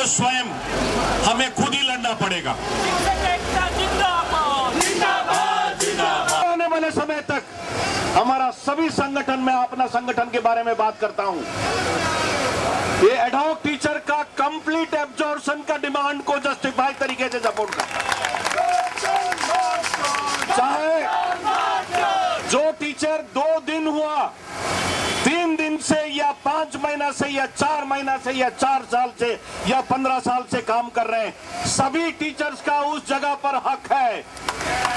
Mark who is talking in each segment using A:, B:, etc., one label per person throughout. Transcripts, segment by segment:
A: स्वयं हमें खुद ही लड़ना पड़ेगा। आने वाले समय तक हमारा सभी संगठन में अपना संगठन के बारे में बात करता हूं। ये एडहॉक टीचर का कंप्लीट एब्जॉर्प्शन का डिमांड को जस्टिफाई तरीके से सपोर्ट करता है। चाहे जो टीचर 2 दिन हुआ, 3 दिन से या 5 महीना से या 4 महीना से या 4 साल से या 15 साल से काम कर रहे हैं, सभी टीचर्स का उस जगह पर हक है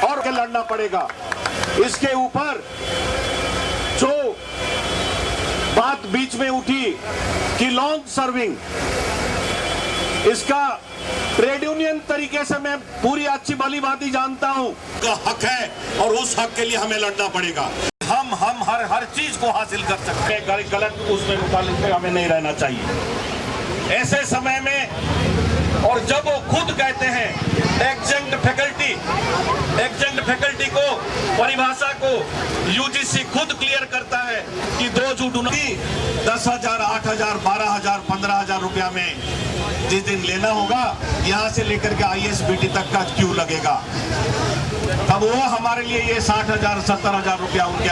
A: और के लड़ना पड़ेगा। इसके ऊपर जो बात बीच में उठी कि लॉन्ग सर्विंग, इसका ट्रेड यूनियन तरीके से मैं पूरी अच्छी भली भांति जानता हूं का हक है और उस हक के लिए हमें लड़ना पड़ेगा। हम हर चीज को हासिल कर सकते हैं, गलत उसमें मुतालिक में हमें नहीं रहना चाहिए ऐसे समय में। और जब वो खुद कहते हैं एग्जंक्ट फैकल्टी को परिभाषा को यूजीसी खुद क्लियर करता है कि 2 जून 10,000, 8,000, 12,000, 15,000 रुपया में जिस दिन लेना होगा, यहां से लेकर के ISBT तक का क्यों लगेगा, तब वो हमारे लिए ये 60,000, 70,000 रुपया उनके।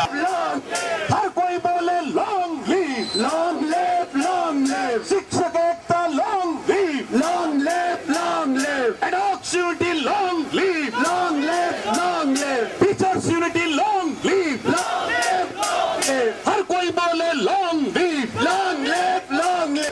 A: हर कोई बोले long live, long live, long live, शिक्षक एकता long live, long live, long live, ad hoc unity long live, long live, long live, teachers unity long live, long live, long live, हर कोई बोले long live, long live, long live.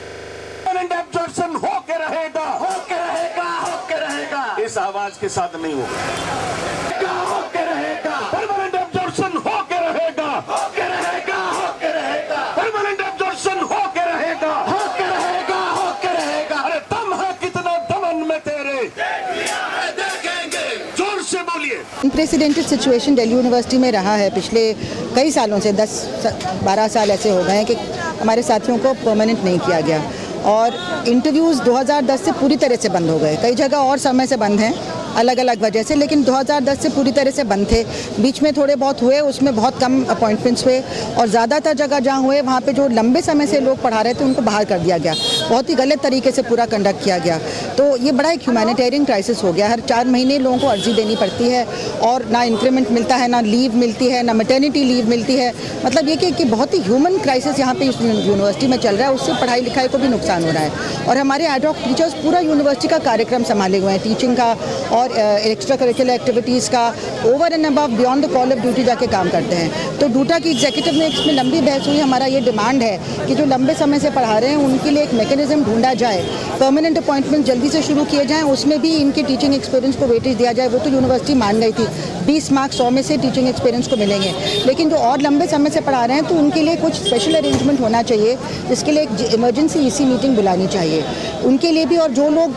A: Permanent absorption होके रहेगा, होके रहेगा, होके रहेगा, इस आवाज के साथ नहीं होगा, होके रहेगा, परमानेंट एब्जॉर्प्शन होके रहेगा, होके रहेगा, होके रहेगा, परमानेंट एब्जॉर्प्शन होके रहेगा, होके रहेगा, होके रहेगा। अरे दम है कितना दमन में तेरे, देख लिया है देखेंगे, जोर से बोलिए।
B: अनप्रेसिडेंटेड सिचुएशन दिल्ली यूनिवर्सिटी में रहा है पिछले कई सालों से, 10-12 साल ऐसे हो गए हैं कि हमारे साथियों को परमानेंट नहीं किया गया और इंटरव्यूज़ 2010 से पूरी तरह से बंद हो गए। कई जगह और समय से बंद हैं अलग अलग वजह से, लेकिन 2010 से पूरी तरह से बंद थे। बीच में थोड़े बहुत हुए, उसमें बहुत कम अपॉइंटमेंट्स हुए और ज़्यादातर जगह जहाँ हुए वहाँ पे जो लंबे समय से लोग पढ़ा रहे थे उनको बाहर कर दिया गया, बहुत ही गलत तरीके से पूरा कंडक्ट किया गया। तो ये बड़ा एक ह्यूमैनिटेरियन क्राइसिस हो गया। हर 4 महीने लोगों को अर्जी देनी पड़ती है और ना इंक्रीमेंट मिलता है, ना लीव मिलती है, ना मैटर्निटी लीव मिलती है। मतलब ये कि बहुत ही ह्यूमन क्राइसिस यहाँ पे यूनिवर्सिटी में चल रहा है, उससे पढ़ाई लिखाई को भी नुकसान हो रहा है। और हमारे एडहॉक टीचर्स पूरा यूनिवर्सिटी का कार्यक्रम संभाले हुए हैं, टीचिंग का और एक्स्ट्रा करिकुलर एक्टिविटीज़ का, over and above beyond the call of duty जाके काम करते हैं। तो डूटा की एग्जीक्यूटिव में इसमें लंबी बहस हुई। हमारा ये डिमांड है कि जो लंबे समय से पढ़ा रहे हैं उनके लिए एक मैकेनिज्म ढूंढा जाए, परमानेंट अपॉइंटमेंट जल्दी से शुरू किए जाएँ, उसमें भी इनके टीचिंग एक्सपीरियंस को वेटेज दिया जाए। वो तो यूनिवर्सिटी मान गई थी 20 मार्क्स 100 में से टीचिंग एक्सपीरियंस को मिलेंगे, लेकिन जो और लंबे समय से पढ़ा रहे हैं तो उनके लिए कुछ स्पेशल अरेंजमेंट होना चाहिए, जिसके लिए एक इमरजेंसी EC मीटिंग बुलानी चाहिए उनके लिए भी। और जो लोग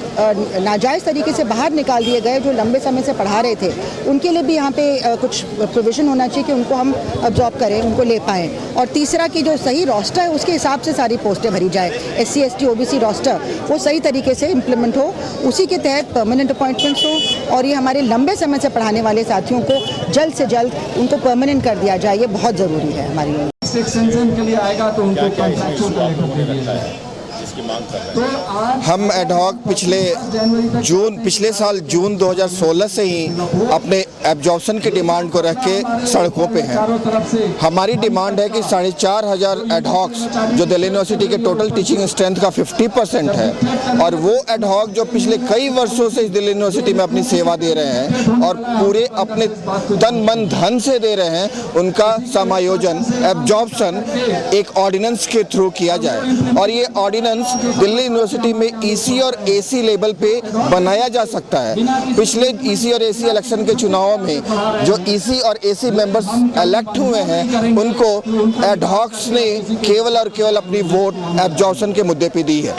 B: नाजायज़ तरीके से बाहर निकाल दिए गए, जो लंबे समय से पढ़ा रहे थे, उनके लिए भी यहाँ पे कुछ प्रोविज़न होना चाहिए कि उनको हम अब्जॉर्ब करें, उनको ले पाएँ। और तीसरा कि जो सही रोस्टर है उसके हिसाब से सारी पोस्टें भरी जाए, SC ST OBC रोस्टर वो सही तरीके से इम्प्लीमेंट हो, उसी के तहत परमानेंट अपॉइंटमेंट्स हो और ये हमारे लंबे समय से पढ़ाने वाले साथियों को जल्द से जल्द उनको परमानेंट कर दिया जाए। ये बहुत ज़रूरी है हमारे लिए।
C: एक्सटेंशन के लिए आएगा तो उनको कॉन्ट्रैक्चुअल करने को दिया जाए। की मांग कर रहे हैं?
D: हम एडहॉक पिछले साल जून 2016 से ही अपने एब्जॉर्प्शन की डिमांड को रख के सड़कों पे हैं। हमारी डिमांड है कि 4,500 एडहॉक्स जो दिल्ली यूनिवर्सिटी के टोटल टीचिंग स्ट्रेंथ का 50% है, और वो एडहॉक जो पिछले कई वर्षों से इस दिल्ली यूनिवर्सिटी में अपनी सेवा दे रहे हैं और पूरे अपने तन मन धन से दे रहे हैं, उनका समायोजन एब्जॉर्प्शन एक ऑर्डिनेंस के थ्रू किया जाए। और ये ऑर्डिनेंस दिल्ली यूनिवर्सिटी में ईसी और एसी लेवल पे बनाया जा सकता है। पिछले ईसी और एसी इलेक्शन के चुनावों में जो ईसी और एसी मेंबर्स इलेक्ट हुए हैं, उनको एडहॉक्स ने केवल और केवल अपनी वोट एब्जॉर्प्शन के मुद्दे पे दी है।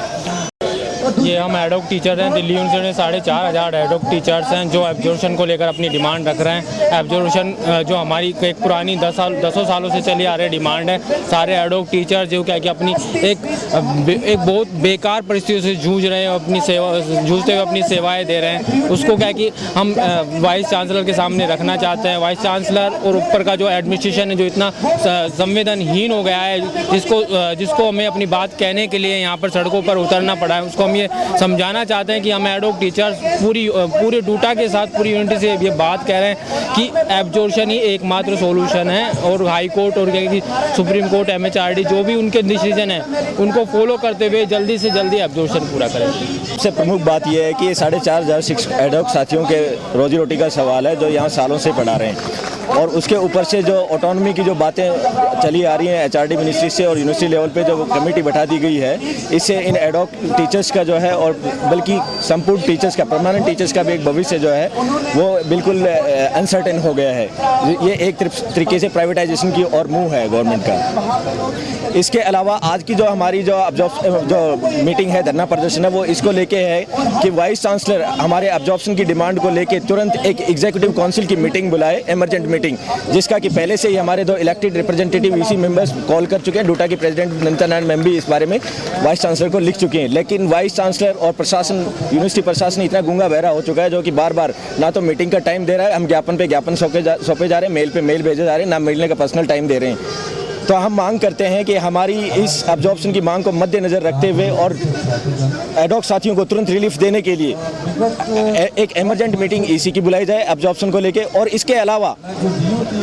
E: ये हम एडहॉक टीचर हैं, दिल्ली यूनिवर्सिटी में 4,500 एडहॉक टीचर्स हैं जो एब्जॉर्प्शन को लेकर अपनी डिमांड रख रहे हैं। एब्जॉर्प्शन जो हमारी एक पुरानी 10 सालों से चली आ रही डिमांड है। सारे एडहॉक टीचर जो क्या कि अपनी एक बहुत बेकार परिस्थितियों से जूझ रहे हैं, जूझते हुए अपनी सेवाएं दे रहे हैं। उसको क्या कि हम वाइस चांसलर के सामने रखना चाहते हैं। वाइस चांसलर और ऊपर का जो एडमिनिस्ट्रेशन है जो इतना संवेदनहीन हो गया है, जिसको हमें अपनी बात कहने के लिए यहाँ पर सड़कों पर उतरना पड़ा है, उसको हम ये समझाना चाहते हैं कि हम एडहॉक टीचर्स पूरे डूटा के साथ पूरी यूनिटी से ये बात कह रहे हैं कि एब्जॉर्प्शन ही एकमात्र सॉल्यूशन है। और हाई कोर्ट और सुप्रीम कोर्ट, MHRD जो भी उनके डिसीजन है उनको फॉलो करते हुए जल्दी से जल्दी एब्जॉर्प्शन पूरा करें।
C: सबसे प्रमुख बात यह है कि ये 4,500 एडहॉक साथियों के रोजी रोटी का सवाल है जो यहाँ सालों से पढ़ा रहे हैं, और उसके ऊपर से जो ऑटोनॉमी की जो बातें चली आ रही हैं HRD मिनिस्ट्री से और यूनिवर्सिटी लेवल पे जो कमेटी बैठा दी गई है, इससे इन एडहॉक टीचर्स का जो है और बल्कि संपूर्ण टीचर्स का, परमानेंट टीचर्स का भी एक भविष्य जो है वो बिल्कुल अनसर्टेन हो गया है। ये एक तरीके से प्राइवेटाइजेशन की और मुँह है गवर्नमेंट का। इसके अलावा आज की जो हमारी जो मीटिंग है, धरना प्रदर्शन है, वो इसको लेके है कि वाइस चांसलर हमारे एब्जॉर्प्शन की डिमांड को लेके तुरंत एक एग्जीक्यूटिव काउंसिल की मीटिंग बुलाए, इमरजेंट मीटिंग, जिसका कि पहले से ही हमारे 2 elected representative EC members call कर चुके हैं। डूटा की प्रेसिडेंट नमिता नारायण मैम भी इस बारे में वाइस चांसलर को लिख चुके हैं, लेकिन वाइस चांसलर और प्रशासन, यूनिवर्सिटी प्रशासन इतना गूंगा बहरा हो चुका है जो कि बार बार ना तो मीटिंग का टाइम दे रहा है, हम ज्ञापन पे ज्ञापन सौंपे जा रहे हैं, मेल पे मेल भेजे जा रहे हैं, ना मिलने का पर्सनल टाइम दे रहे हैं। तो हम मांग करते हैं कि हमारी इस एब्जॉर्प्शन की मांग को मद्देनजर रखते हुए और एडहॉक साथियों को तुरंत रिलीफ देने के लिए एक इमरजेंट मीटिंग ईसी की बुलाई जाए एब्जॉर्प्शन को लेके। और इसके अलावा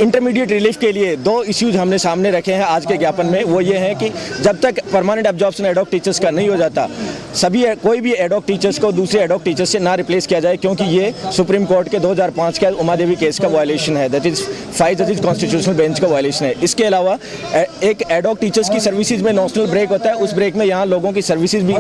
C: इंटरमीडिएट रिलीफ के लिए 2 इश्यूज हमने सामने रखे हैं आज के ज्ञापन में। वो ये है कि जब तक परमानेंट एब्जॉर्प्शन एडहॉक टीचर्स का नहीं हो जाता, कोई भी एडहॉक टीचर्स को दूसरे एडहॉक टीचर्स से ना रिप्लेस किया जाए, क्योंकि ये सुप्रीम कोर्ट के 2005 के उमा देवी केस का वायलेशन है, दैट इज 5 जजेस कॉन्स्टिट्यूशनल बेंच का वायलेशन है। इसके अलावा एक एडहॉक टीचर्स की सर्विसेज में नॉशनल ब्रेक होता है, उस ब्रेक में यहाँ लोगों की सर्विसेज भी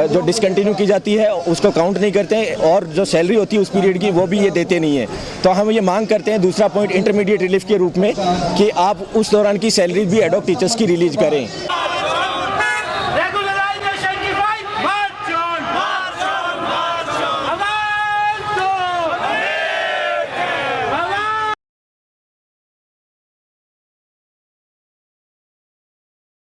C: जो डिसकंटिन्यू की जाती है उसको काउंट नहीं करते हैं, और जो सैलरी होती है उस पीरियड की वो भी ये देते नहीं है। तो हम ये मांग करते हैं, दूसरा पॉइंट इंटरमीडिएट रिलीफ के रूप में, कि आप उस दौरान की सैलरी भी एडहॉक टीचर्स की रिलीज करें।